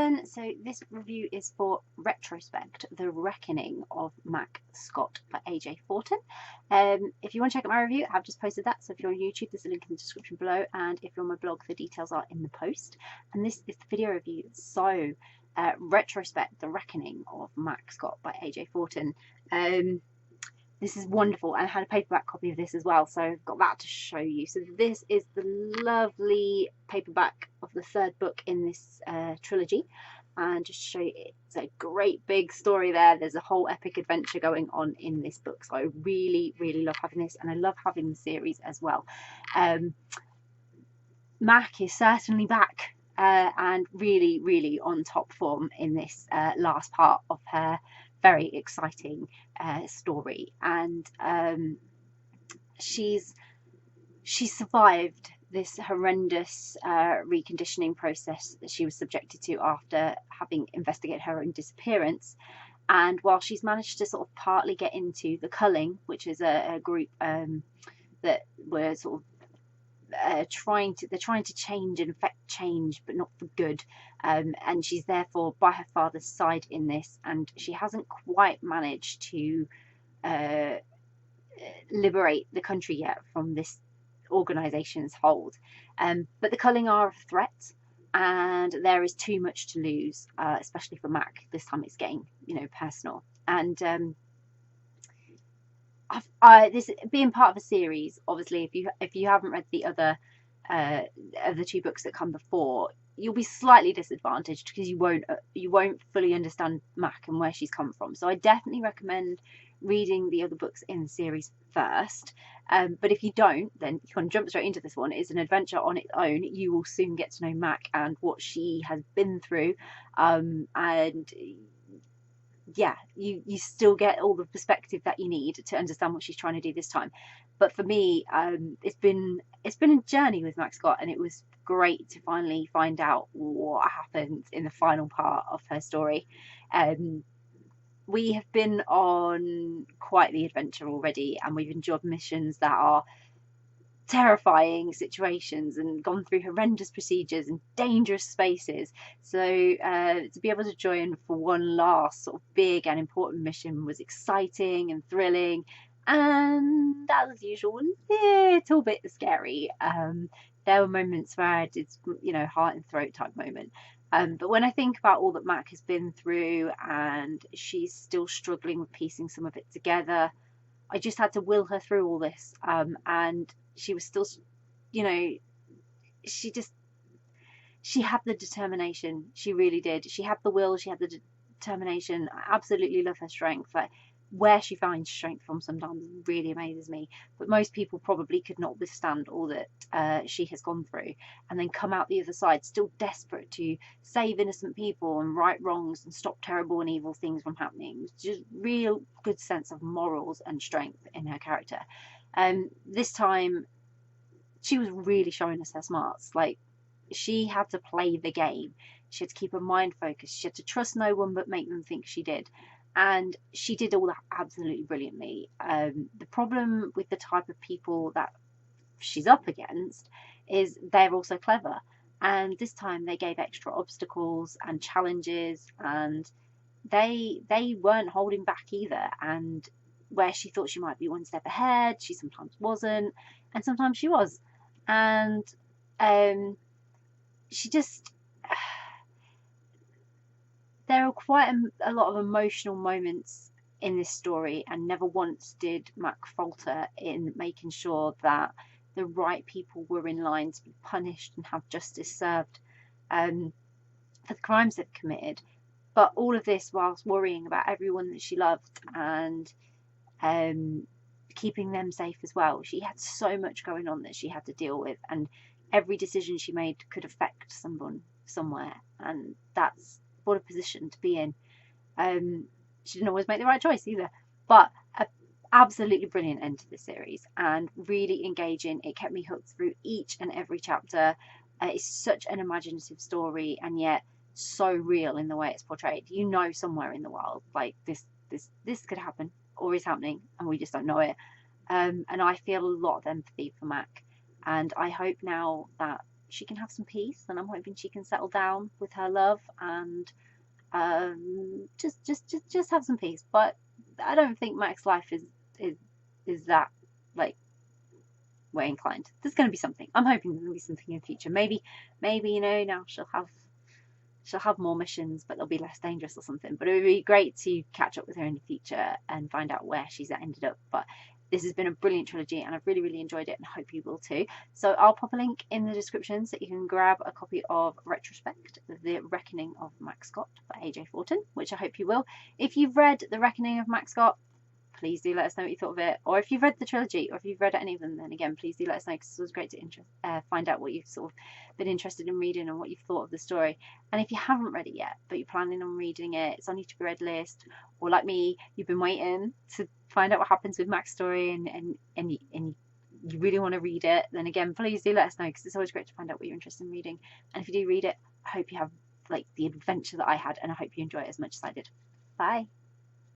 everyone, so this review is for Retrospect, The Reckoning of Mac Scott by AJ Forton. If you want to check out my review, I've just posted that, so if you're on YouTube there's a link in the description below, and if you're on my blog the details are in the post. And this is the video review. So Retrospect, The Reckoning of Mac Scott by AJ Forton. This is wonderful, and I had a paperback copy of this as well, so I've got that to show you. So this is the lovely paperback of the third book in this trilogy, and just to show you, it's a great big story there. There's a whole epic adventure going on in this book, so I really love having this, and I love having the series as well. Mac is certainly back and really on top form in this last part of her very exciting story, and she's survived this horrendous reconditioning process that she was subjected to after having investigated her own disappearance. And while she's managed to sort of partly get into the Culling, which is a group that were sort of they're trying to change and affect change, but not for good, and she's therefore by her father's side in this, and she hasn't quite managed to liberate the country yet from this organization's hold, but the Culling are a threat, and there is too much to lose, especially for Mac. This time it's getting personal, and this being part of a series, obviously, if you haven't read the other of the two books that come before, you'll be slightly disadvantaged because you won't fully understand Mac and where she's come from. So I definitely recommend reading the other books in the series first. But if you don't, then you can jump straight into this one. It's an adventure on its own. You will soon get to know Mac and what she has been through, and yeah, you still get all the perspective that you need to understand what she's trying to do this time. But for me, it's been a journey with Mac Scott, and it was great to finally find out what happens in the final part of her story. We have been on quite the adventure already, and we've enjoyed missions that are terrifying situations and gone through horrendous procedures and dangerous spaces. So to be able to join for one last sort of big and important mission was exciting and thrilling, and as usual, a little bit scary. There were moments where I did, heart and throat type moment. But when I think about all that Mac has been through, and she's still struggling with piecing some of it together, I just had to will her through all this, and she was still, she had the determination. She really did. She had the will, she had the determination. I absolutely love her strength. Like, where she finds strength from sometimes really amazes me, but most people probably could not withstand all that she has gone through, and then come out the other side still desperate to save innocent people and right wrongs and stop terrible and evil things from happening. Just real good sense of morals and strength in her character. This time she was really showing us her smarts. Like, she had to play the game. She had to keep her mind focused. She had to trust no one but make them think she did. And she did all that absolutely brilliantly. The problem with the type of people that she's up against is they're also clever. And this time they gave extra obstacles and challenges, and they weren't holding back either. And where she thought she might be one step ahead, she sometimes wasn't, and sometimes she was. And she just... There are quite a lot of emotional moments in this story, and never once did Mac falter in making sure that the right people were in line to be punished and have justice served for the crimes they've committed. But all of this whilst worrying about everyone that she loved, and keeping them safe as well. She had so much going on that she had to deal with, and every decision she made could affect someone somewhere, and that's what a position to be in. She didn't always make the right choice either, but an absolutely brilliant end to the series, and really engaging. It kept me hooked through each and every chapter. It's such an imaginative story, and yet so real in the way it's portrayed. Somewhere in the world, like this could happen or is happening, and we just don't know it. And I feel a lot of empathy for Mac, and I hope now that she can have some peace, and I'm hoping she can settle down with her love and just have some peace. But I don't think Mac's life is that like way inclined. There's going to be something. I'm hoping there's going to be something in the future. Maybe now she'll have more missions, but they'll be less dangerous or something. But it would be great to catch up with her in the future and find out where she's ended up. But this has been a brilliant trilogy, and I've really, really enjoyed it, and I hope you will too. So I'll pop a link in the description so you can grab a copy of Retrospect, The Reckoning of Mac Scott by AJ Forton, which I hope you will. If you've read The Reckoning of Mac Scott, please do let us know what you thought of it. Or if you've read the trilogy, or if you've read any of them, then again, please do let us know, because it was great to find out what you've sort of been interested in reading and what you've thought of the story. And if you haven't read it yet, but you're planning on reading it, it's on your to-be-read list, or like me, you've been waiting to find out what happens with Mac's story and you really want to read it, then again, please do let us know, because it's always great to find out what you're interested in reading. And if you do read it, I hope you have like the adventure that I had, and I hope you enjoy it as much as I did. Bye.